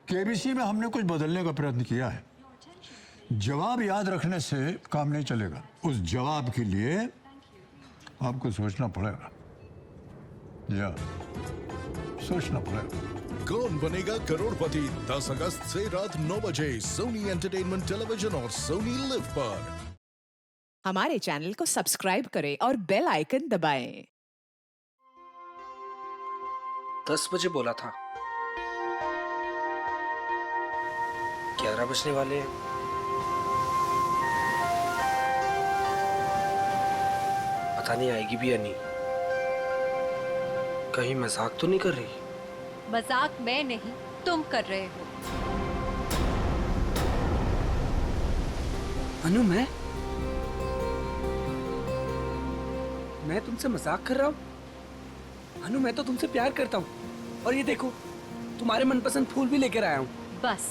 KBC में हमने कुछ बदलने का प्रयत्न किया है। जवाब याद रखने से काम नहीं चलेगा, उस जवाब के लिए आपको सोचना पड़ेगा। या सोचना पड़ेगा। कौन बनेगा करोड़पति 10 अगस्त से रात 9 बजे सोनी एंटरटेनमेंट टेलीविजन और सोनी लिव पर। हमारे चैनल को सब्सक्राइब करें और बेल आइकन दबाएं। 10 बजे बोला था, 11 बजने वाले हैं। पता नहीं आएगी भी या नहीं। कहीं मजाक तो नहीं कर रही? मजाक मैं नहीं, तुम कर रहे हो। अनु, मैं तुमसे मजाक कर रहा हूँ? अनु, मैं तो तुमसे प्यार करता हूँ। और ये देखो, तुम्हारे मनपसंद फूल भी लेकर आया हूँ। बस,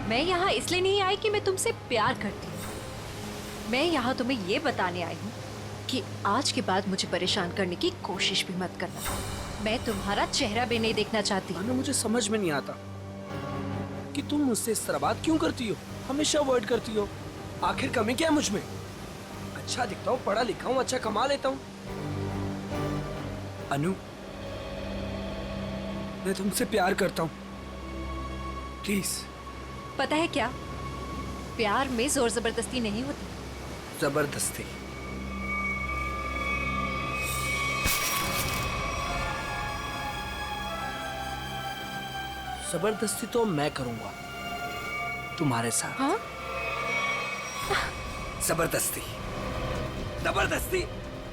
मैं यहाँ इसलिए नहीं आई कि मैं तुमसे प्यार करती हूँ। मैं यहाँ तुम्हें ये बताने आई हूँ कि आज के बाद मुझे परेशान करने की कोशिश भी मत करना। मैं तुम्हारा चेहरा भी नहीं देखना चाहती। अनु, मुझे समझ में नहीं आता कि तुम मुझसे इस तरह बात क्यों करती हो, हमेशा अवॉइड करती हो। आखिर कमी क्या है मुझ में? अच्छा दिखता हूँ, पढ़ा लिखा हूँ, अच्छा कमा लेता हूँ। अनु, मैं तुमसे प्यार करता हूँ, प्लीज। पता है क्या, प्यार में जोर जबरदस्ती नहीं होती। जबरदस्ती? जबरदस्ती तो मैं करूंगा तुम्हारे साथ। हाँ? जबरदस्ती, जबरदस्ती,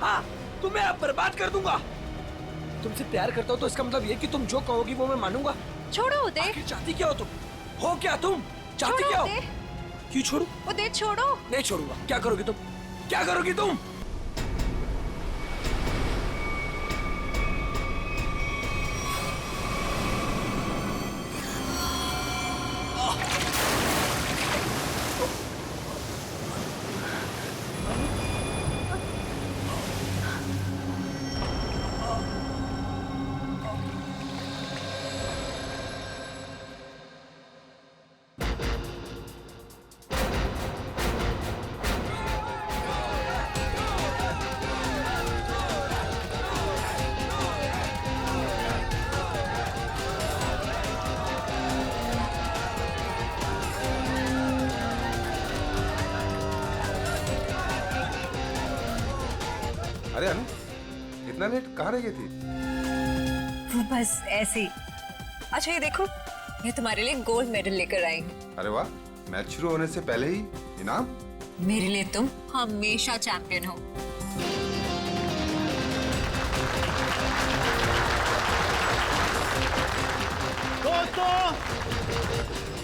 हाँ, तुम्हें अब बर्बाद कर दूंगा। तुमसे प्यार करता हूँ तो इसका मतलब ये कि तुम जो कहोगी वो मैं मानूंगा। छोड़ो उदय। आखिर चाहती क्या हो तुम? हो क्या तुम? चाहती क्या हो? क्यों छोड़ू? उदय छोड़ो। नहीं छोड़ूंगा। क्या करोगी तुम? क्या करोगी तुम? अरे अनु, इतना लेट कहाँ रह गई थी? वो बस ऐसे ही। अच्छा ये देखो, मैं तुम्हारे लिए गोल्ड मेडल लेकर आई हूँ। अरे वाह, मैच शुरू होने से पहले ही इनाम? मेरे लिए तुम हमेशा चैंपियन हो। दोस्तों,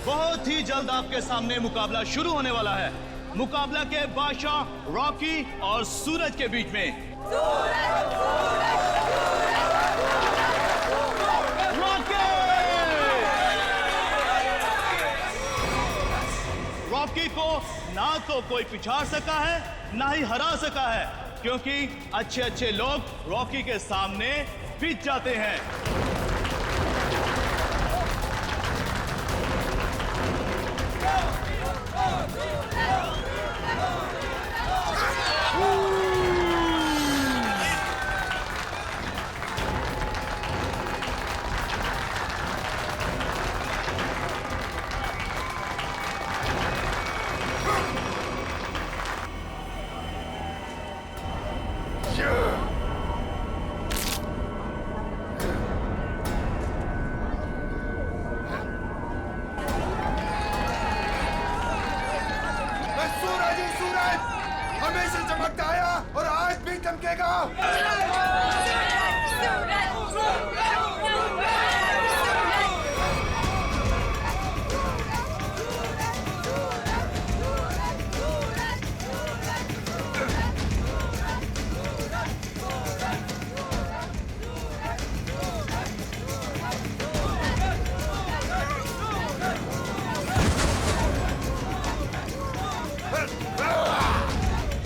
बहुत ही जल्द आपके सामने मुकाबला शुरू होने वाला है। मुकाबला के बादशाह रॉकी और सूरज के बीच में। रॉकी को ना तो कोई पिछाड़ सका है, ना ही हरा सका है, क्योंकि अच्छे अच्छे लोग रॉकी के सामने पिट जाते हैं। हमेशा चमकता आया और आज भी चमकेगा।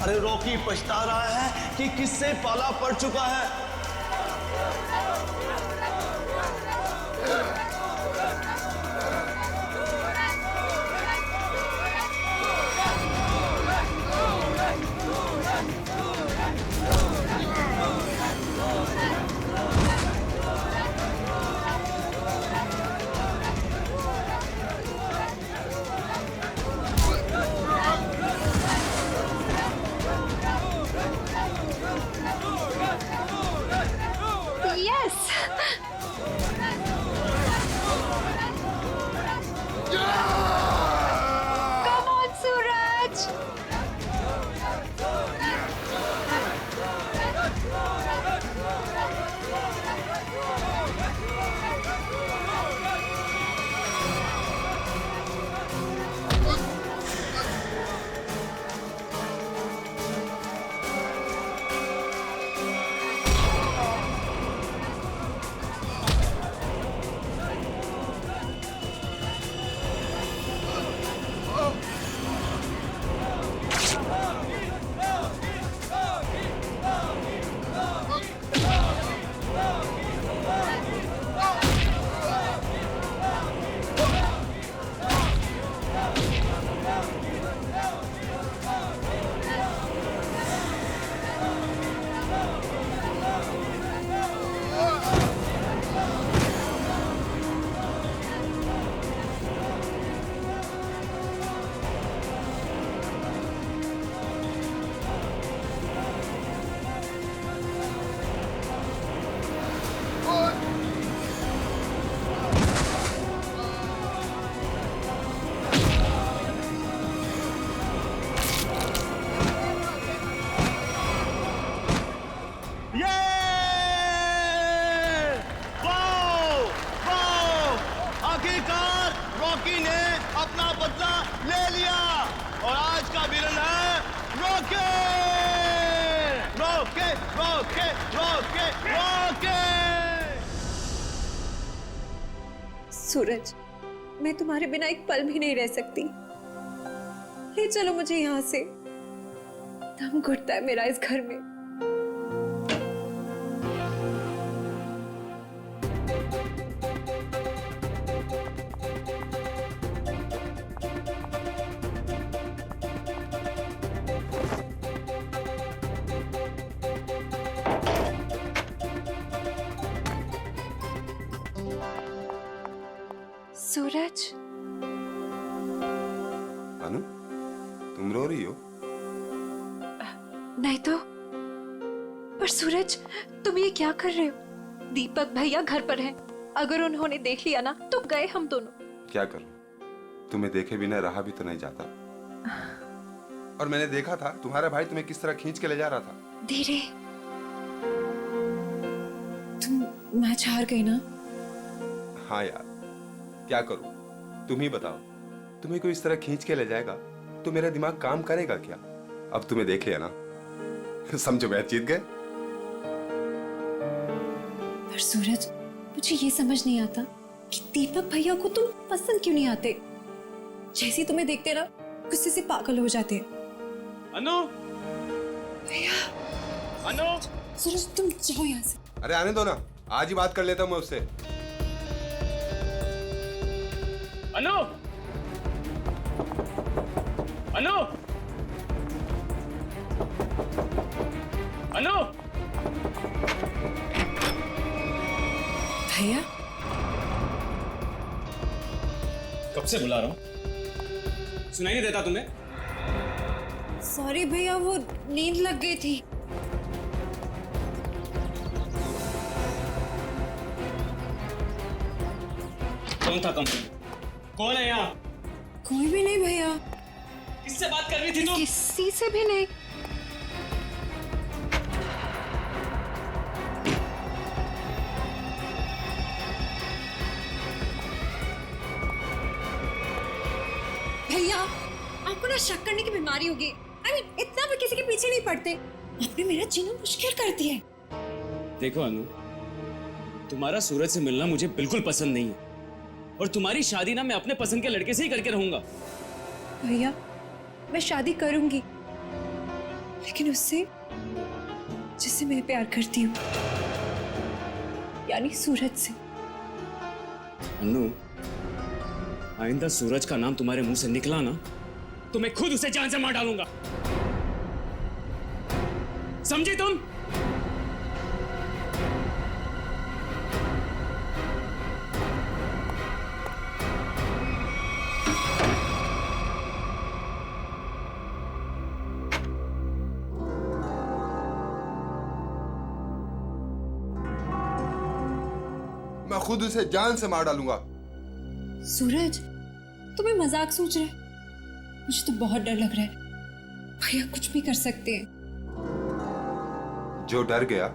अरे रॉकी पछता रहा है कि किससे पाला पड़ चुका है। रॉकी ने अपना बदला ले लिया और आज का विलन है Rocky. Rocky Rocky Rocky Rocky. Suraj, मैं तुम्हारे बिना एक पल भी नहीं रह सकती। ले चलो मुझे यहाँ से, दम घुटता है मेरा इस घर में। सूरज, अनु, तुम रो रही हो? नहीं तो। पर सूरज, तुम ये क्या कर रहे हो? दीपक भैया घर पर हैं। अगर उन्होंने देख लिया ना तो गए हम दोनों। क्या करूं? तुम्हें देखे बिना रहा भी तो नहीं जाता। और मैंने देखा था तुम्हारा भाई तुम्हें किस तरह खींच के ले जा रहा था। धीरे, तुम मैच हार गई ना? हाँ यार, क्या करूं? तुम ही बताओ। तुम्हें कोई इस तरह खींच के ले जाएगा तो मेरा दिमाग काम करेगा क्या? अब तुम्हें देख लिया ना, समझो मैच जीत गए। पर सूरज, मुझे ये समझ नहीं आता कि दीपक भैया को तुम पसंद क्यों नहीं आते। जैसे तुम्हें देखते ना गुस्से से पागल हो जाते हैं। अनु, भैया, अनु, सूरज तुम जाओ यहाँ से। अरे आने दो ना, आज ही बात कर लेता हूं मैं उससे। अनु, अनु, अनु। भैया, कब से बुला रहा हूं, सुनाई नहीं देता तुम्हें? सॉरी भैया, वो नींद लग गई थी। कौन था कंपनी? कौन है यहाँ? कोई भी नहीं भैया। किससे बात कर रही थी तुम? किसी से भी नहीं। भैया, आपको ना शक करने की बीमारी होगी। इतना भी किसी के पीछे नहीं पड़ते। आपने मेरा जीना मुश्किल कर दिया है। देखो अनु, तुम्हारा सूरज से मिलना मुझे बिल्कुल पसंद नहीं है और तुम्हारी शादी ना मैं अपने पसंद के लड़के से ही करके रहूंगा। भैया, मैं शादी करूंगी, लेकिन उससे जिससे मैं प्यार करती हूँ, यानी सूरज से। अनु, आइंदा सूरज का नाम तुम्हारे मुंह से निकला ना तो मैं खुद उसे जान से मार डालूंगा। समझी तुम? मैं खुद उसे जान से मार डालूंगा। सूरज, तुम्हें मजाक सोच रहे? मुझे तो बहुत डर लग रहा है। भैया कुछ भी कर सकते हैं। जो डर गया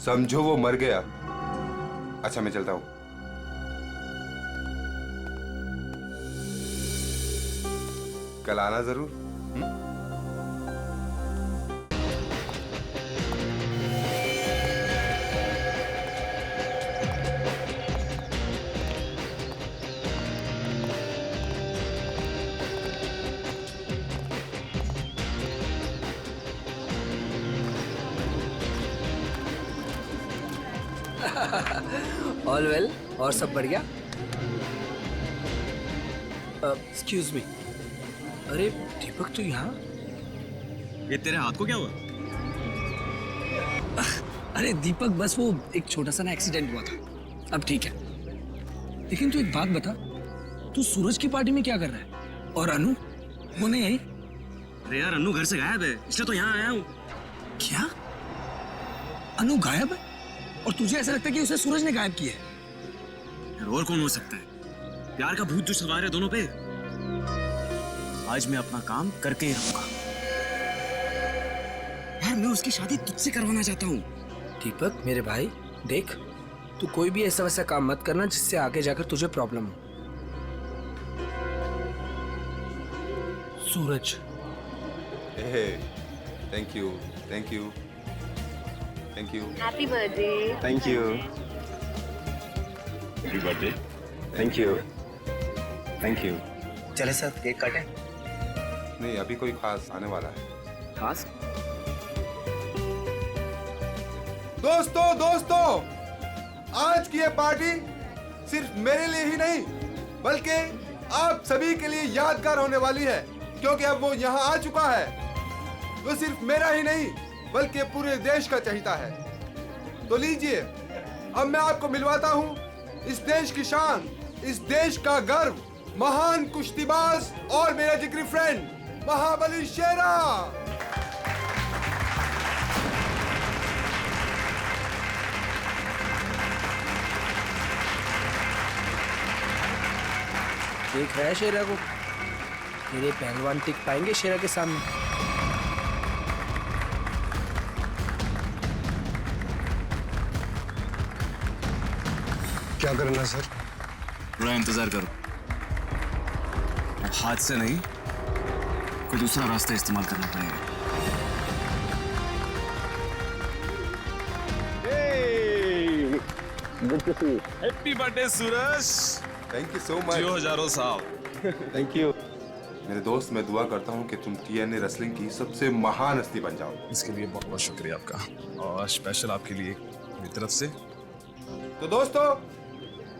समझो वो मर गया। अच्छा मैं चलता हूं। कल आना जरूर। ऑल वेल, और सब बढ़िया? एक्सक्यूज मी, अरे दीपक तू यहाँ? ये तेरे हाथ को क्या हुआ? अरे दीपक, बस वो एक छोटा सा ना एक्सीडेंट हुआ था, अब ठीक है। लेकिन तू एक बात बता, तू सूरज की पार्टी में क्या कर रहा है? और अनु वो नहीं आई? अरे यार, अनु घर से गायब है, इसलिए तो यहाँ आया हूँ। क्या? अनु गायब है? और तुझे ऐसा लगता है कि उसे सूरज ने गायब किया है? यार और कौन हो सकता है? प्यार का भूत जो सवार है दोनों पे। आज मैं अपना काम करके ही रहूंगा। यार मैं उसकी शादी तुझसे करवाना चाहता हूँ। दीपक मेरे भाई, देख तू कोई भी ऐसा वैसा काम मत करना जिससे आगे जाकर तुझे प्रॉब्लम हो। Suraj. Thank you, thank you, thank you, happy birthday. Thank you, happy birthday. Thank you, thank you. चले सर केक काटें। नहीं, अभी कोई खास आने वाला है। खास दोस्तों, आज की ये पार्टी सिर्फ मेरे लिए ही नहीं बल्कि आप सभी के लिए यादगार होने वाली है, क्योंकि अब वो यहाँ आ चुका है। वो सिर्फ मेरा ही नहीं बल्कि पूरे देश का चहेता है। तो लीजिए, अब मैं आपको मिलवाता हूँ इस देश की शान, इस देश का गर्व, महान कुश्तीबाज और मेरा जिगरी फ्रेंड महाबली शेरा। देख रहा है शेरा को? मेरे पहलवान टिक पाएंगे शेरा के सामने? क्या करना सर? थोड़ा इंतजार करो। हाथ से नहीं, कोई दूसरा रास्ता इस्तेमाल करना पड़ेगा। Happy birthday Suraj. Thank you so much. जियो हजारों साल। थैंक यू मेरे दोस्त। मैं दुआ करता हूँ कि तुम TNA रेसलिंग की सबसे महान हस्ती बन जाओ। इसके लिए बहुत बहुत शुक्रिया आपका, और स्पेशल आपके लिए मेरी तरफ से। तो दोस्तों,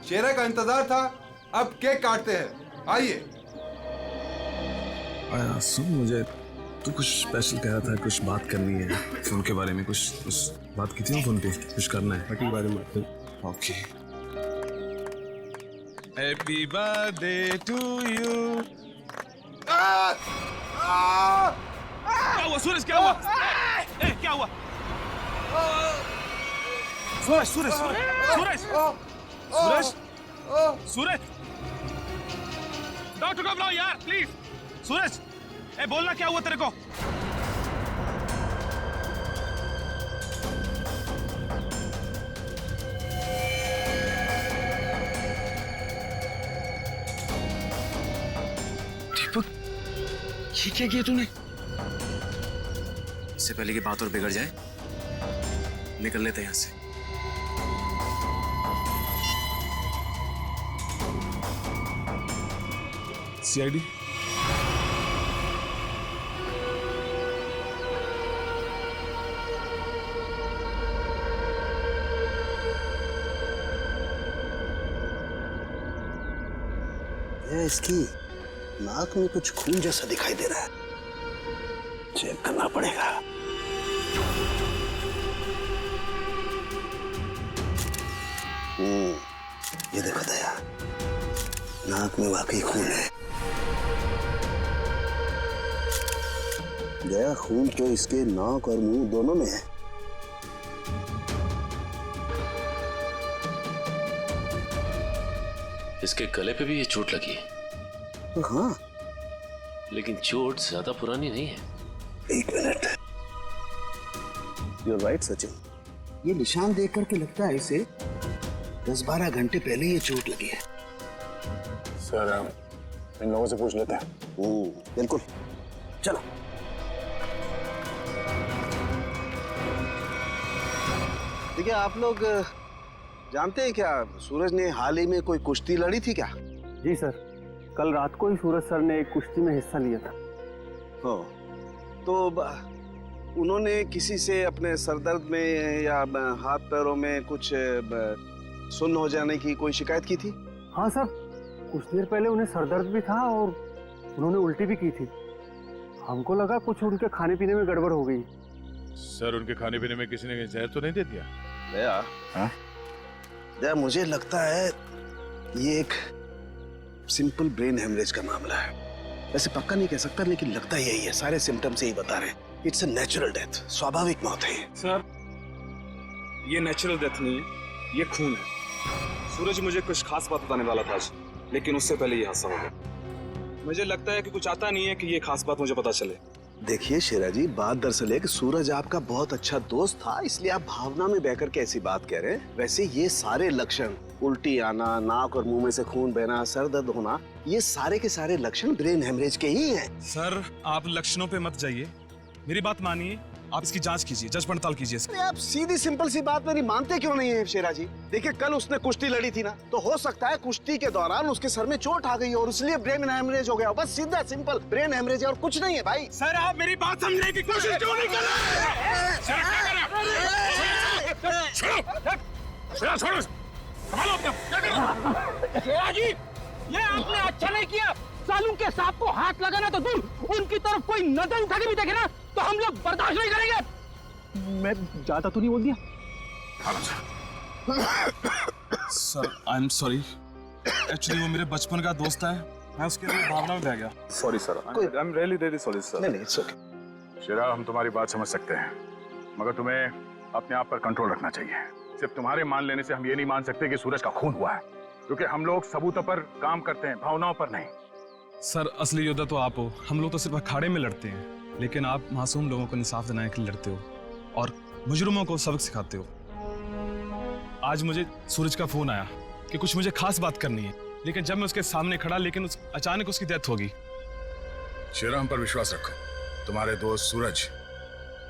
शेरा का इंतजार था, अब केक काटते हैं। आइए। सुन, मुझे तू कुछ स्पेशल कह रहा था, कुछ बात करनी है फोन के बारे में। कुछ बात की थी ना फोन पे, कुछ करना है के बारे में। Okay. Happy birthday to you. क्या हुआ सूरज? क्या हुआ? क्या हुआ? सूरज सूरज सूरज सूरज सूरज, डॉक्टर को बुलाओ यार प्लीज। सूरज, बोलना क्या हुआ तेरे को? दीपक, ये क्या किया तूने? इससे पहले की बात और बिगड़ जाए, निकल लेते हैं यहाँ से। CID इसकी नाक में कुछ खून जैसा दिखाई दे रहा है, चेक करना पड़ेगा। ये देखो दया, नाक में वाकई खून है। दया, खून तो इसके नाक और मुंह दोनों में है। इसके गले पे भी ये चोट लगी है। हाँ, लेकिन चोट ज्यादा पुरानी नहीं है। एक मिनट। You're right, Sachin. ये निशान देख करके लगता है इसे 10-12 घंटे पहले ये चोट लगी है। सर, इन लोगों से पूछ लेते हैं। बिल्कुल, चलो। देखिए, आप लोग जानते हैं क्या, सूरज ने हाल ही में कोई कुश्ती लड़ी थी क्या? जी सर, कल रात को ही सूरज सर ने एक कुश्ती में हिस्सा लिया था। तो उन्होंने किसी से अपने सरदर्द में या हाथ पैरों में कुछ सुन्न हो जाने की कोई शिकायत की थी? हाँ सर, कुछ देर पहले उन्हें सरदर्द भी था और उन्होंने उल्टी भी की थी। हमको लगा कुछ उनके खाने पीने में गड़बड़ हो गई। सर, उनके खाने पीने में किसी ने जहर तो नहीं दे दिया? दया, हाँ? दया, मुझे लगता है ये एक सिंपल ब्रेन हेमरेज का मामला है। वैसे पक्का नहीं कह सकता, लेकिन लगता यही है। सारे सिम्टम्स यही बता रहे हैं। इट्स अ नेचुरल डेथ, स्वाभाविक मौत है। सर, ये नेचुरल डेथ नहीं है, ये खून है। सूरज मुझे कुछ खास बात बताने वाला था आज, लेकिन उससे पहले ये हादसा हो गया। मुझे लगता है कि कुछ आता नहीं है कि ये खास बात मुझे पता चले। देखिए शेरा जी, बात दरअसल है कि सूरज आपका बहुत अच्छा दोस्त था, इसलिए आप भावना में बहकर के ऐसी बात कह रहे हैं। वैसे ये सारे लक्षण, उल्टी आना, नाक और मुंह में से खून बहना, सर दर्द होना, ये सारे के सारे लक्षण ब्रेन हेमरेज के ही हैं। सर आप लक्षणों पे मत जाइए, मेरी बात मानिए, आप इसकी जांच कीजिए, जांच पड़ताल कीजिए। अरे आप सीधी सिंपल सी बात मेरी मानते क्यों नहीं है शेरा जी? देखिए कल उसने कुश्ती लड़ी थी ना, तो हो सकता है कुश्ती के दौरान उसके सर में चोट आ गई और इसलिए ब्रेन हेमरेज हो गया। बस सीधा सिंपल ब्रेन हेमरेज है और कुछ नहीं है भाई। सर आप मेरी बात समझने की कोशिश क्यों नहीं कर रहे? ये आपने अच्छा नहीं किया। सालू के सांप को हाथ लगाना तो दूर, उनकी तरफ कोई नजर उठा के भी देखे ना तो हम लोग बर्दाश्त नहीं करेंगे। मैं ज्यादा तो नहीं बोल दिया? Sir I am sorry, actually वो मेरे बचपन का दोस्त है, मैं उसके लिए भावना में बह गया। Sorry sir, I am really really sorry sir. नहीं इट्स ओके। शेरा, हम तुम्हारी बात समझ सकते हैं, मगर तुम्हें अपने आप पर कंट्रोल रखना चाहिए। सिर्फ तुम्हारे मान लेने से हम ये नहीं मान सकते कि सूरज का खून हुआ है, क्योंकि हम लोग सबूतों पर काम करते हैं, भावनाओं पर नहीं। सर असली योद्धा तो आप हो, हम लोग तो सिर्फ अखाड़े में लड़ते हैं, लेकिन आप मासूम लोगों को इंसाफ दिलाने के लिए लड़ते हो और मुजरिमों को सबक सिखाते हो। आज मुझे सूरज का फोन आया कि कुछ मुझे खास बात करनी है, लेकिन जब मैं उसके सामने खड़ा, लेकिन अचानक उसकी डेथ होगी। शेरा, हम पर विश्वास रखो, तुम्हारे दोस्त सूरज,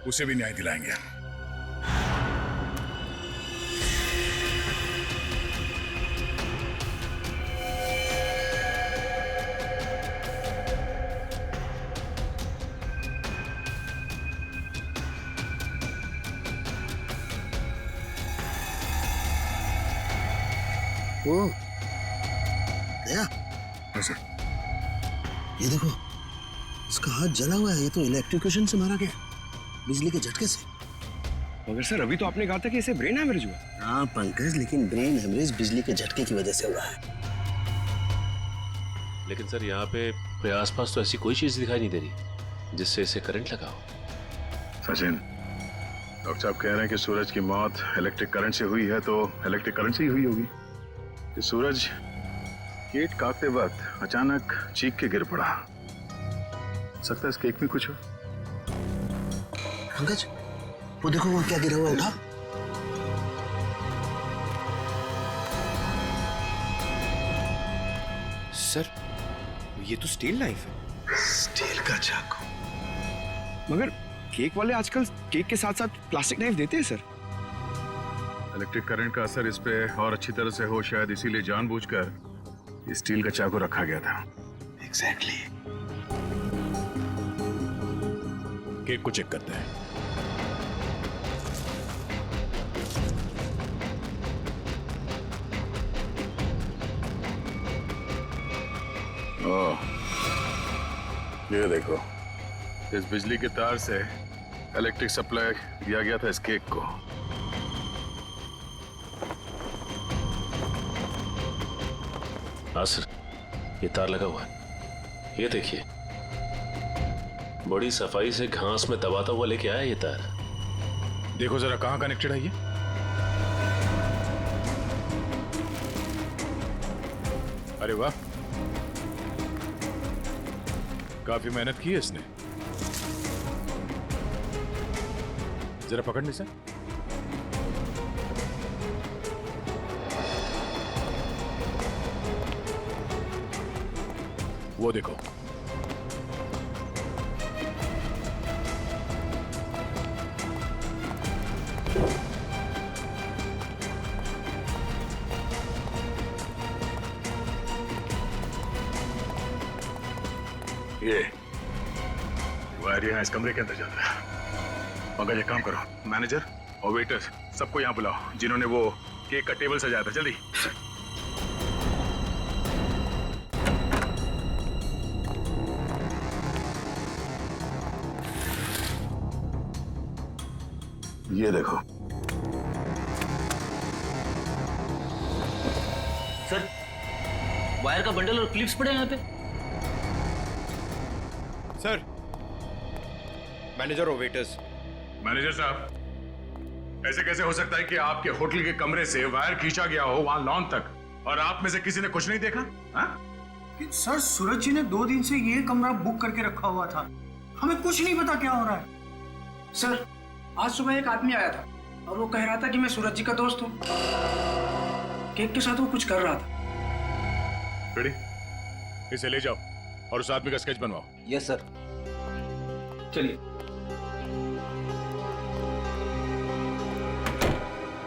उसे भी न्याय दिलाएंगे। ओ, गया? ये देखो, इसका हाथ जला हुआ है। ये तो इलेक्ट्रिक्यूशन से मारा गया, बिजली के झटके से। मगर सर अभी तो आपने कहा था कि इसे ब्रेन हेमरेज हुआ। हाँ पंकज, लेकिन ब्रेन हेमरेज बिजली के झटके की वजह से हुआ है। लेकिन सर यहाँ पे आसपास तो ऐसी कोई चीज दिखाई नहीं दे रही जिससे इसे करंट लगा हो। सचिन, डॉक्टर साहब कह रहे हैं कि सूरज की मौत इलेक्ट्रिक करंट से हुई है, तो इलेक्ट्रिक करंट से ही हुई होगी। कि सूरज केक काटते वक्त अचानक चीख के गिर पड़ा। सकता है इस केक में कुछ हो। पंकज, वो देखो वो क्या गिरा हुआ, उठा। सर ये तो स्टील नाइफ है। स्टील का चाकू। मगर केक वाले आजकल केक के साथ साथ प्लास्टिक नाइफ देते हैं सर। इलेक्ट्रिक करंट का असर इस पे और अच्छी तरह से हो, शायद इसीलिए जानबूझकर स्टील का चाकू रखा गया था। एग्जैक्टली। केक को चेक करते हैं। ओह, ये देखो, इस बिजली के तार से इलेक्ट्रिक सप्लाई दिया गया था इस केक को। हाँ सर, ये तार लगा हुआ है, ये देखिए, बड़ी सफाई से घास में दबाता हुआ लेके आया ये तार। देखो जरा कहां कनेक्टेड है ये। अरे वाह, काफी मेहनत की है इसने। जरा पकड़ने से। वो देखो, ये वायर यहाँ इस कमरे के अंदर जाता है। पंकज, एक काम करो, मैनेजर और वेटर सबको यहाँ बुलाओ जिन्होंने वो केक का टेबल सजाया था। जल्दी। ये देखो सर, वायर का बंडल और क्लिप्स पड़े यहाँ पे। सर, मैनेजर और वेटर्स। मैनेजर साहब, ऐसे कैसे हो सकता है कि आपके होटल के कमरे से वायर खींचा गया हो वहां लॉन तक और आप में से किसी ने कुछ नहीं देखा? सर, सूरज जी ने 2 दिन से ये कमरा बुक करके रखा हुआ था, हमें कुछ नहीं पता क्या हो रहा है। सर, आज सुबह एक आदमी आया था और वो कह रहा था कि मैं सूरज जी का दोस्त हूँ। केक के साथ वो कुछ कर रहा था। रेडी? इसे ले जाओ और उस आदमी का स्केच बनवाओ। Yes sir. चलिए।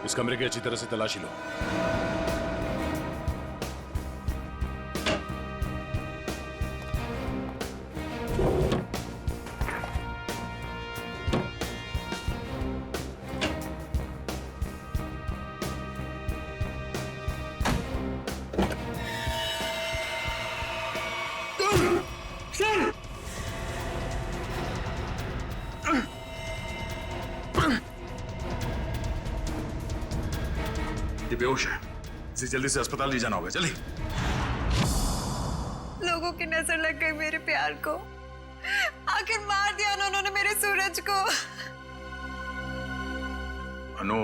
इस कमरे की अच्छी तरह से तलाशी लो। ये बेहोश है, इसे जल्दी से अस्पताल ले जाना होगा। जल्दी। लोगों की नजर लग गई मेरे प्यार को। आखिर मार दिया ना उन्होंने मेरे सूरज को। अनु,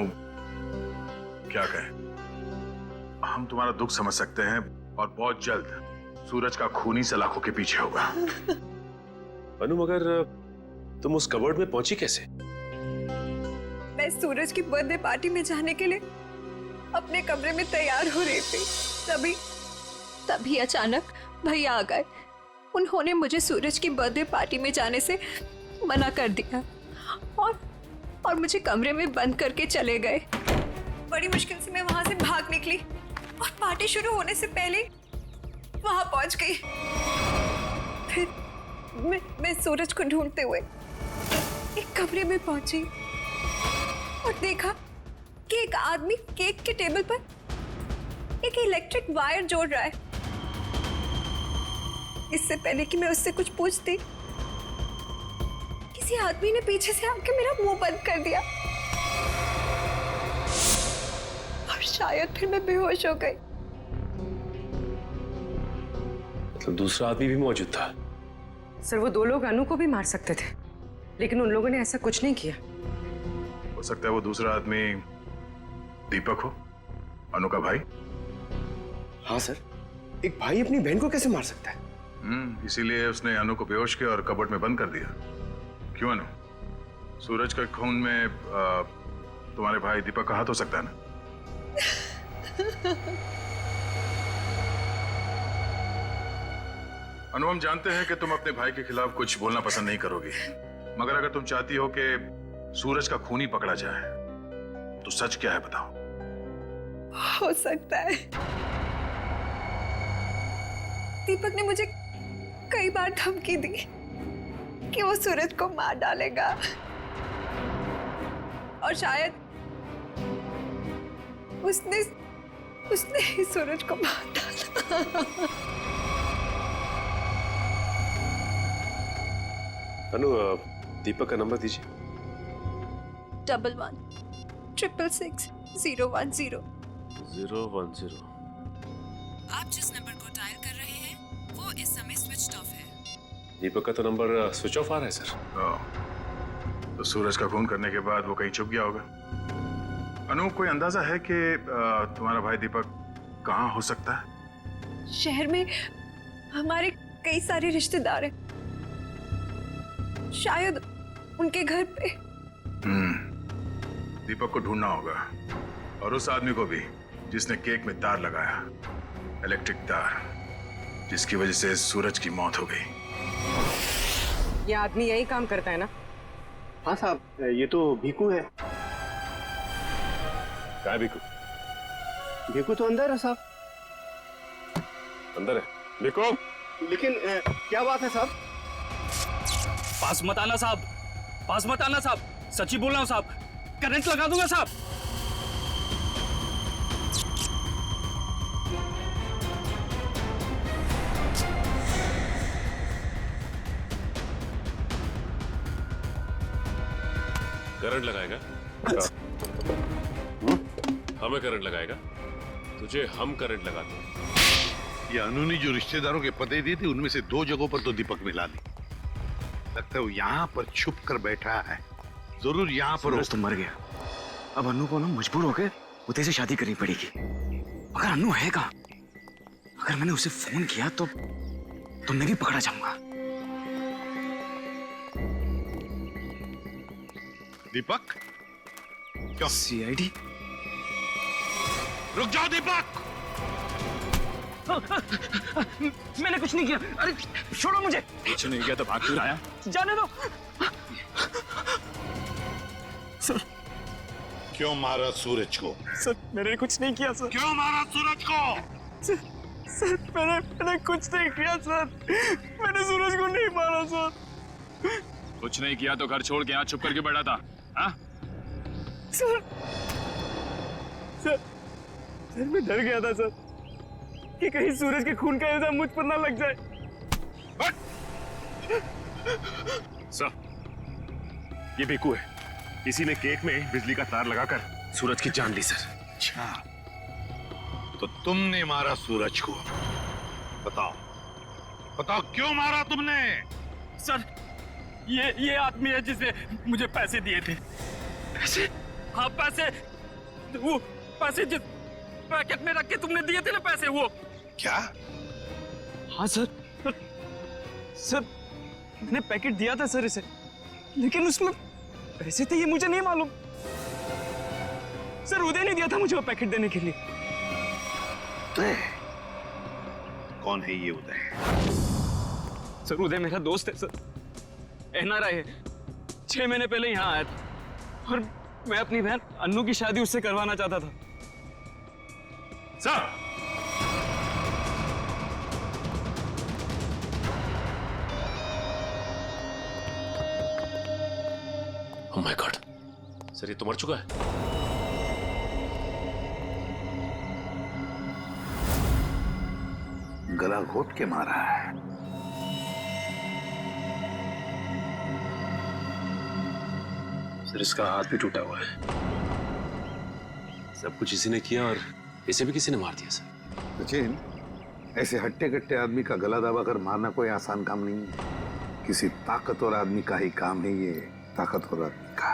क्या कहें? हम तुम्हारा दुख समझ सकते हैं और बहुत जल्द सूरज का खूनी सलाखों के पीछे होगा। अनु, मगर तुम उस कबर्ड में पहुंची कैसे? मैं सूरज की बर्थडे पार्टी में जाने के लिए अपने कमरे में तैयार हो रही थी। तभी अचानक भैया आ गए। उन्होंने मुझे सूरज की बर्थडे पार्टी में जाने से मना कर दिया और मुझे कमरे में बंद करके चले गए। बड़ी मुश्किल से मैं वहां से भाग निकली और पार्टी शुरू होने से पहले वहां पहुंच गई। फिर मैं सूरज को ढूंढते हुए एक कमरे में पहुंची और देखा कि एक आदमी केक के टेबल पर एक इलेक्ट्रिक वायर जोड़ रहा है। इससे पहले कि मैं उससे कुछ पूछती, किसी आदमी ने पीछे से आके मेरा मुंह बंद कर दिया और शायद फिर मैं बेहोश हो गई। मतलब दूसरा आदमी भी मौजूद था? सर, वो 2 लोग अनु को भी मार सकते थे, लेकिन उन लोगों ने ऐसा कुछ नहीं किया। हो सकता है वो दूसरा आदमी दीपक हो, अनु का भाई। हाँ सर, एक भाई अपनी बहन को कैसे मार सकता है? इसीलिए उसने अनु को बेहोश किया और कबर्ड में बंद कर दिया। क्यों अनु? सूरज के खून में तुम्हारे भाई दीपक का हाथ हो सकता है ना? अनु, हम जानते हैं कि तुम अपने भाई के खिलाफ कुछ बोलना पसंद नहीं करोगी, मगर अगर तुम चाहती हो कि सूरज का खूनी पकड़ा जाए तो सच क्या है बताओ। हो सकता है दीपक ने मुझे कई बार धमकी दी कि वो सूरज को मार डालेगा और शायद उसने ही सूरज को मार डाला। अनु, दीपक का नंबर दीजिए। 11 666 010 010। आप जिस नंबर को डायल कर रहे हैं वो इस समय स्विच ऑफ है। दीपक का तो नंबर स्विच ऑफ आ रहा है सर। तो सूरज का खून करने के बाद वो कहीं छुप गया होगा। अनु, कोई अंदाजा है कि तुम्हारा भाई दीपक कहाँ हो सकता है? शहर में हमारे कई सारे रिश्तेदार हैं, शायद उनके घर पे। दीपक को ढूंढना होगा और उस आदमी को भी जिसने केक में तार लगाया, इलेक्ट्रिक तार, जिसकी वजह से सूरज की मौत हो गई। ये आदमी यही काम करता है ना? हाँ साहब, ये तो भीकू है। क्या है भीकू? भीकू तो अंदर है साहब। अंदर है भीकू? लेकिन क्या बात है साहब? पास मत आना साहब, पास मत आना साहब, सच्ची बोल रहा हूं साहब, करंट लगा दूंगा साहब। करंट लगाएगा? हमें करंट लगाएगा? तुझे हम करंट लगाते हैं। ये अनु ने जो रिश्तेदारों के पते दिए थे उनमें से 2 जगहों पर तो दीपक मिला ली। लगता है वो यहाँ पर छुप कर बैठा है। जरूर यहाँ पर सूरज तो मर गया। अब अनु को ना मजबूर होकर उदय से शादी करनी पड़ेगी। अगर अनु है कहाँ? अगर मैंने उसे फोन किया तो मैं भी पकड़ा जाऊंगा। दीपक? क्या? CID? रुक जाओ दीपक! मैंने कुछ नहीं किया। अरे छोड़ो मुझे। कुछ नहीं किया तो भाग क्यों आया? जाने दो। सर क्यों मारा सूरज को? सर मैंने कुछ नहीं किया सर। क्यों मारा सूरज को? सर मैंने कुछ नहीं किया सर। मैंने सूरज को नहीं मारा सर। कुछ नहीं किया तो घर छोड़ के यहाँ चुप करके बैठा था? हाँ? सर मैं डर गया था सर कि कहीं सूरज के खून का इल्जाम मुझ पर ना लग जाए। सर ये बेकू है, किसी ने केक में बिजली का तार लगाकर सूरज की जान ली सर। अच्छा तो तुमने मारा सूरज को? बताओ क्यों मारा तुमने? सर ये आदमी है जिसे मुझे पैसे दिए थे। पैसे? हाँ पैसे, वो पैसे जिस पैकेट में रख के तुमने दिए थे ना पैसे, वो। क्या? हाँ सर मैंने पैकेट दिया था सर इसे, लेकिन उसमें पैसे थे ये मुझे नहीं मालूम। सर उदय ने दिया था मुझे वो पैकेट देने के लिए। कौन है ये उदय? सर उदय मेरा दोस्त है सर, एनआरआई है। 6 महीने पहले यहाँ आया था और मैं अपनी बहन अन्नू की शादी उससे करवाना चाहता था। Sir oh my God, sir ये तो मर चुका है। गला घोट के मारा है। सर इसका हाथ भी टूटा हुआ है। सब कुछ इसी ने किया और इसे भी किसी ने मार दिया सर। सचिन, ऐसे हट्टे कट्टे आदमी का गला दबाकर मारना कोई आसान काम नहीं है। किसी ताकतवर आदमी का ही काम है ये, ताकतवर आदमी का।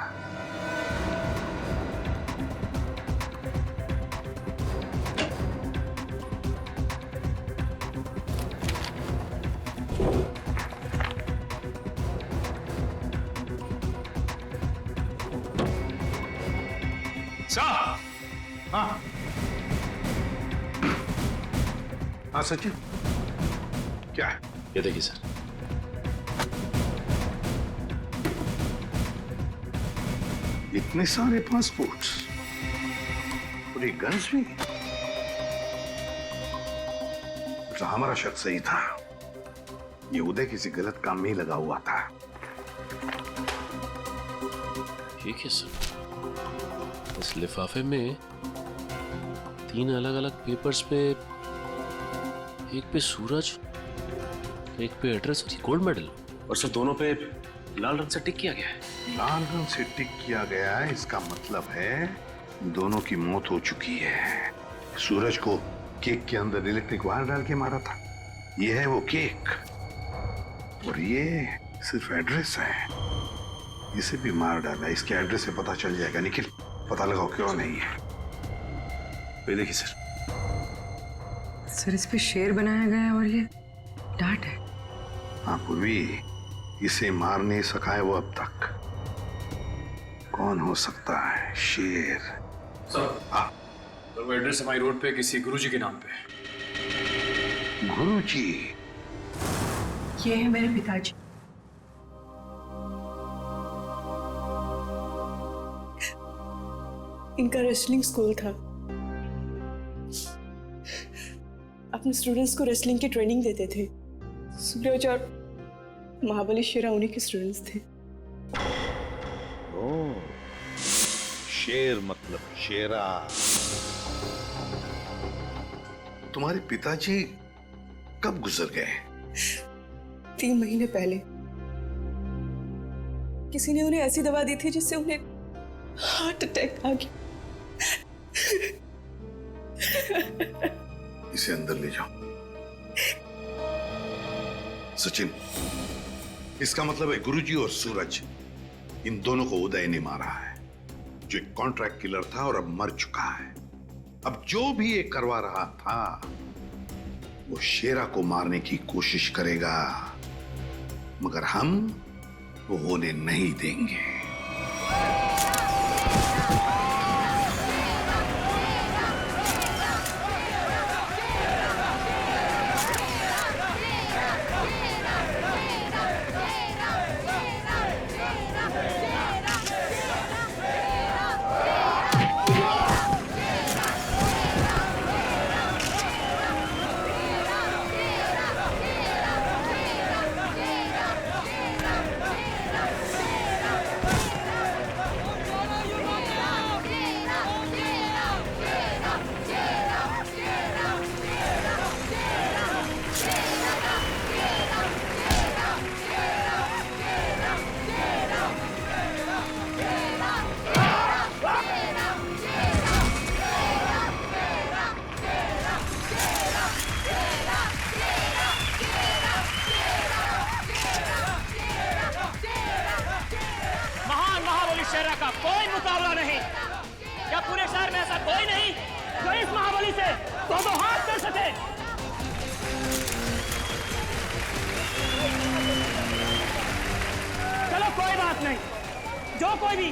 हाँ सचिन, क्या है? ये देखिए सर। इतने सारे पासपोर्ट्स और ये गन्स भी। तो हमारा शक सही था, ये उदय किसी गलत काम में ही लगा हुआ था। ठीक है सर, इस लिफाफे में 3 अलग-अलग पेपर्स पे, एक पे सूरज, एक पे एड्रेस और गोल्ड मेडल, और सर दोनों पे लाल रंग से टिक किया गया है। लाल रंग से टिक किया गया है, इसका मतलब है दोनों की मौत हो चुकी है। सूरज को केक के अंदर इलेक्ट्रिक वायर डाल के मारा था, ये है वो केक, और ये सिर्फ एड्रेस है, इसे भी मार डाला। इसके एड्रेस से पता चल जाएगा। निखिल पता लगाओ क्यों नहीं है। ये देखिए सर। सर इस पे शेर बनाया गया है और ये डांट है। हाँ पूर्वी, इसे मार नहीं सका है वो अब तक। कौन हो सकता है? शेर। सर हाँ, तो वो एड्रेस हमारी रोड पे किसी गुरुजी के नाम पे। गुरुजी? ये है मेरे पिताजी। इनका रेसलिंग स्कूल था, अपने स्टूडेंट्स को रेसलिंग की ट्रेनिंग देते थे। सूरज और महाबली शेरा उन्हीं के स्टूडेंट्स थे। ओह, शेर मतलब शेरा। तुम्हारे पिताजी कब गुजर गए? 3 महीने पहले। किसी ने उन्हें ऐसी दवा दी थी जिससे उन्हें हार्ट अटैक आ गया। इसे अंदर ले जाओ। सचिन, इसका मतलब है गुरुजी और सूरज, इन दोनों को उदय ने मारा है, जो एक कॉन्ट्रैक्ट किलर था और अब मर चुका है। अब जो भी ये करवा रहा था वो शेरा को मारने की कोशिश करेगा, मगर हम वो होने नहीं देंगे। कोई मुकाबला नहीं। क्या पूरे शहर में ऐसा कोई नहीं जो इस महाबली से दो हाथ कर सके? चलो कोई बात नहीं, जो कोई भी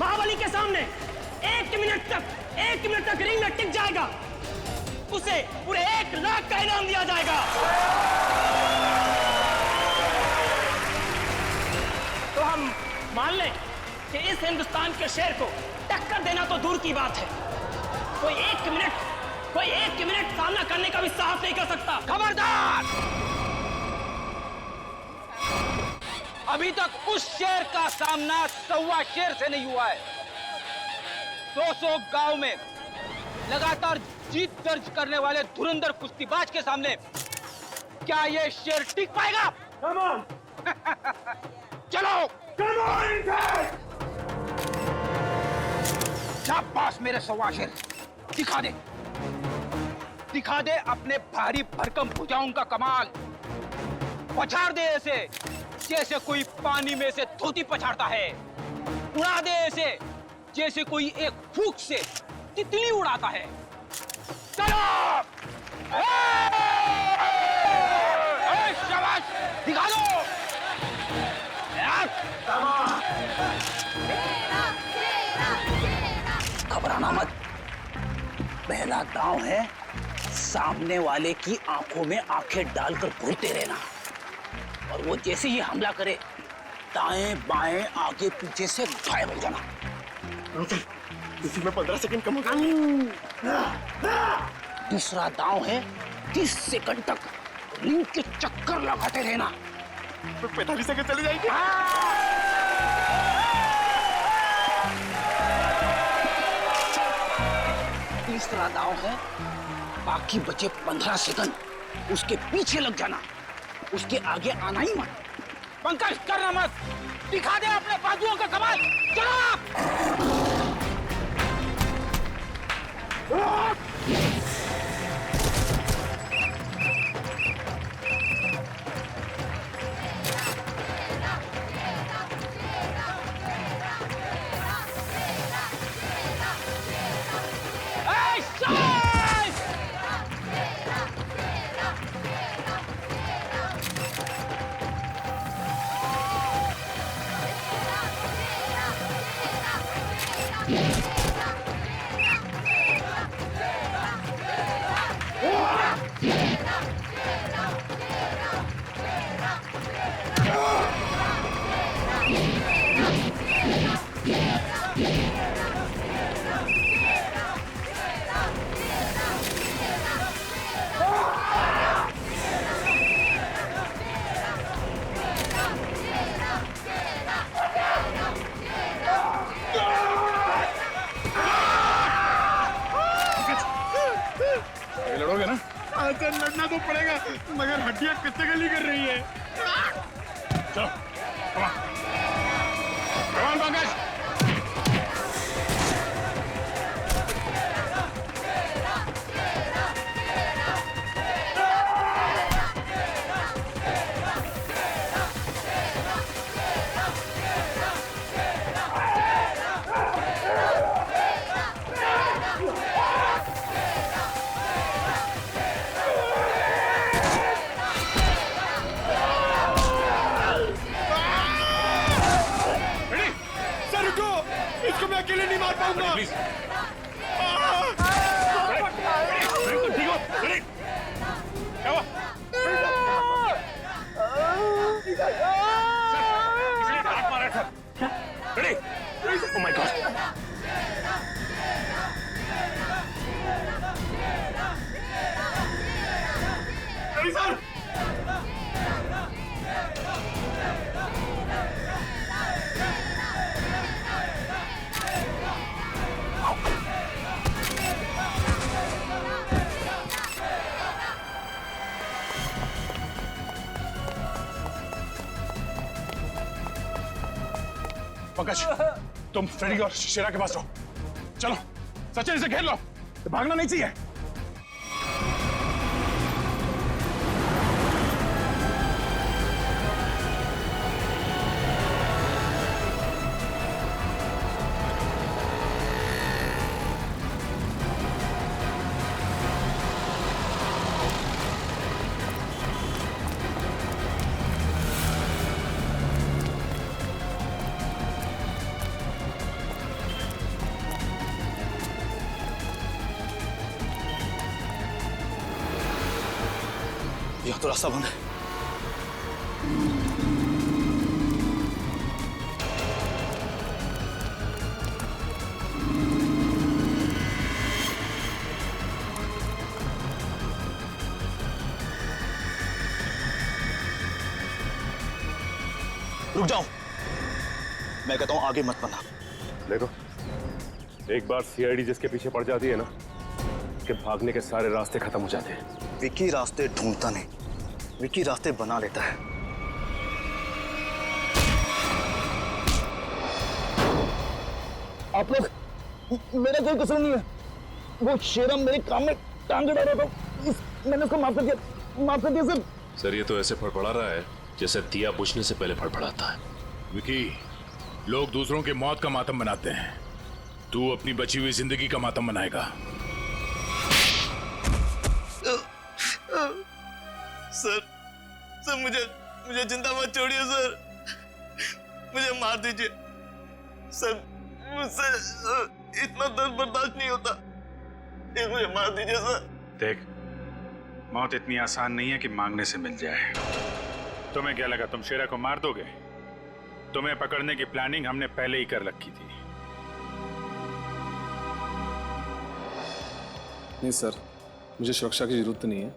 महाबली के सामने एक मिनट तक रिंग में टिक जाएगा उसे पूरे 1 लाख का इनाम दिया जाएगा। तो हम मान लें कि इस हिंदुस्तान के शेर को टक्कर देना तो दूर की बात है, कोई एक मिनट सामना करने का भी साहस नहीं कर सकता। खबरदार! अभी तक उस शेर का सामना 1.25 शेर से नहीं हुआ है। 200 गांव में लगातार जीत दर्ज करने वाले धुरंधर कुश्तीबाज के सामने क्या ये शेर टिक पाएगा? Come on! चलो! Come on, शाबाश मेरे 1.25 शेर, दिखा दे अपने भारी भरकम भुजाओं का कमाल। पछाड़ दे ऐसे जैसे कोई पानी में से धोती पछाड़ता है, उड़ा दे ऐसे जैसे कोई एक फूंक से तितली उड़ाता है। चलो! शाबाश, दिखा दो! घबराना मत, पहला दांव है सामने वाले की आंखों में आंखें डालकर घूरते रहना, और वो जैसे ही हमला करे दाएं बाएं आगे पीछे से गायब हो जाना। इसी में 15 सेकंड कम हो गए। दूसरा दांव है 30 सेकंड तक रिंग के चक्कर लगाते रहना। 45 सेकंड चली जाएगी। तीसरा दांव है बाकी बचे 15 सेकंड उसके पीछे लग जाना, उसके आगे आना ही मत। पंकज करना मत, दिखा दे अपने बाजुओं का कमाल। चलो! लड़ोगे ना? अच्छा, लड़ना तो पड़ेगा, मगर हड्डियां कितने गली कर रही है। चलो, कमान पंकज। इसको मैं अकेले नहीं मार पाऊंगा। प्लीज। ठीक हो? क्या हुआ? इसलिए डांट मारा था। Ready? Oh my God. Ready sir? Pankaj, तुम फ्रेडी और शेरा के पास रहो। चलो, सचिन इसे घेर लो, भागना नहीं चाहिए। तो रास्ता बंद है। रुक जाओ, मैं कहता हूं आगे मत बढ़ना। देखो, एक बार सीआईडी जिसके पीछे पड़ जाती है ना, उसके भागने के सारे रास्ते खत्म हो जाते हैं। विकी रास्ते ढूंढता नहीं, विकी रास्ते बना लेता है। आप लोग, मेरा कोई कसूर नहीं है। वो शेरा मेरे काम में टांग अड़ा रहा था, मैंने उसको माफ कर दिया सर। सर, ये तो ऐसे फड़फड़ा रहा है जैसे दिया बुझने से पहले फड़फड़ाता है। विकी, लोग दूसरों की मौत का मातम मनाते हैं, तू अपनी बची हुई जिंदगी का मातम मनाएगा। सर मुझे जिंदा मत छोड़िए सर, मुझे मार दीजिए सर, मुझसे इतना दर्द बर्दाश्त नहीं होता, मुझे मार दीजिए सर। देख, मौत इतनी आसान नहीं है कि मांगने से मिल जाए। तुम्हें क्या लगा तुम शेरा को मार दोगे? तुम्हें पकड़ने की प्लानिंग हमने पहले ही कर रखी थी। नहीं सर, मुझे सुरक्षा की जरूरत नहीं है।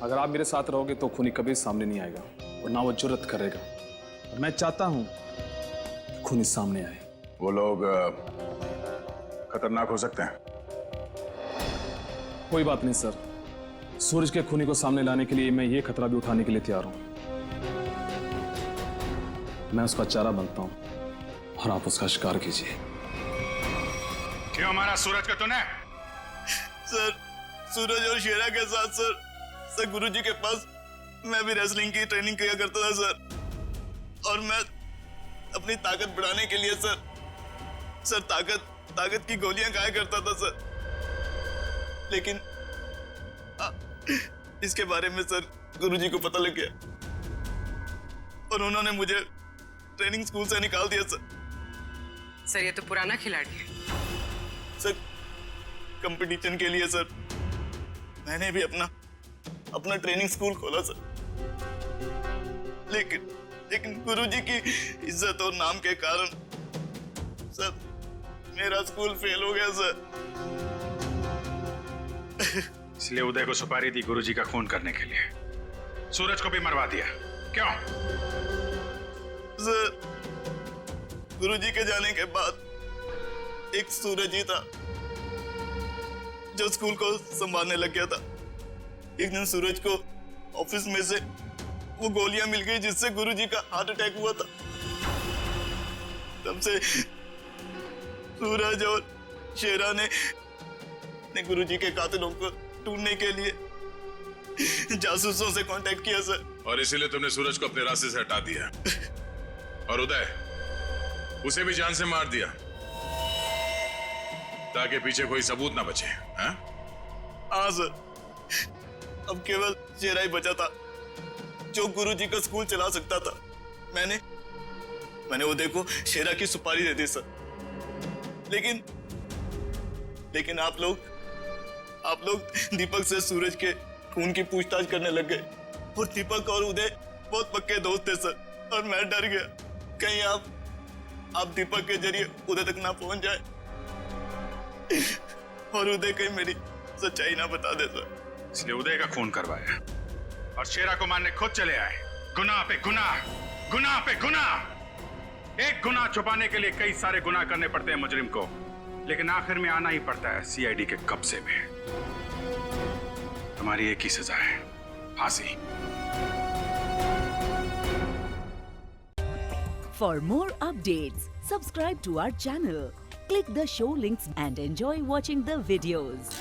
अगर आप मेरे साथ रहोगे तो खूनी कभी सामने नहीं आएगा और ना वो जुर्रत करेगा। और मैं चाहता हूं कि खूनी सामने आए। वो लोग खतरनाक हो सकते हैं। कोई बात नहीं सर, सूरज के खूनी को सामने लाने के लिए मैं ये खतरा भी उठाने के लिए तैयार हूं। मैं उसका चारा बनता हूं और आप उसका शिकार कीजिए। क्यों हमारा सूरज का तूने? सर, सूरज और शेरा के साथ सर गुरुजी के पास मैं भी रेसलिंग की ट्रेनिंग किया करता था सर, और मैं अपनी ताकत बढ़ाने के लिए सर ताकत की गोलियां खाया करता था सर। लेकिन इसके बारे में सर गुरुजी को पता लग गया और उन्होंने मुझे ट्रेनिंग स्कूल से निकाल दिया सर। ये तो पुराना खिलाड़ी है सर। कंपटीशन के लिए सर मैंने भी अपना ट्रेनिंग स्कूल खोला सर, लेकिन गुरुजी की इज्जत और नाम के कारण सर मेरा स्कूल फेल हो गया सर। इसलिए उदय को सुपारी दी गुरुजी का खून करने के लिए, सूरज को भी मरवा दिया। क्यों? सर, गुरुजी के जाने के बाद एक सूरज ही था जो स्कूल को संभालने लग गया था। एक दिन सूरज को ऑफिस में से वो गोलियां मिल गई जिससे गुरुजी का हार्ट अटैक हुआ था। तब से सूरज और शेरा ने गुरुजी के कातिलों को ढूंढने के लिए जासूसों से कांटेक्ट किया सर। और इसीलिए तुमने सूरज को अपने रास्ते से हटा दिया और उदय उसे भी जान से मार दिया ताकि पीछे कोई सबूत ना बचे। हाँ सर, अब केवल शेरा ही बचा था जो गुरुजी का स्कूल चला सकता था। मैंने उदय को शेरा की सुपारी दे दी सर, लेकिन आप लोग दीपक से सूरज के खून की पूछताछ करने लग गए और दीपक और उदय बहुत पक्के दोस्त थे सर, और मैं डर गया कहीं आप दीपक के जरिए उदय तक ना पहुंच जाए और उदय कहीं मेरी सच्चाई ना बता दे सर। इसलिए उदय का खून करवाया और शेरा को मारने खुद चले आए। गुनाह पे गुनाह, गुनाह पे गुनाह। एक गुनाह छुपाने के लिए कई सारे गुनाह करने पड़ते हैं मुजरिम को, लेकिन आखिर में आना ही पड़ता है सीआईडी के कब्जे में। तुम्हारी एक ही सजा है, फांसी। For more updates, subscribe to our channel, click the show links and enjoy watching the videos.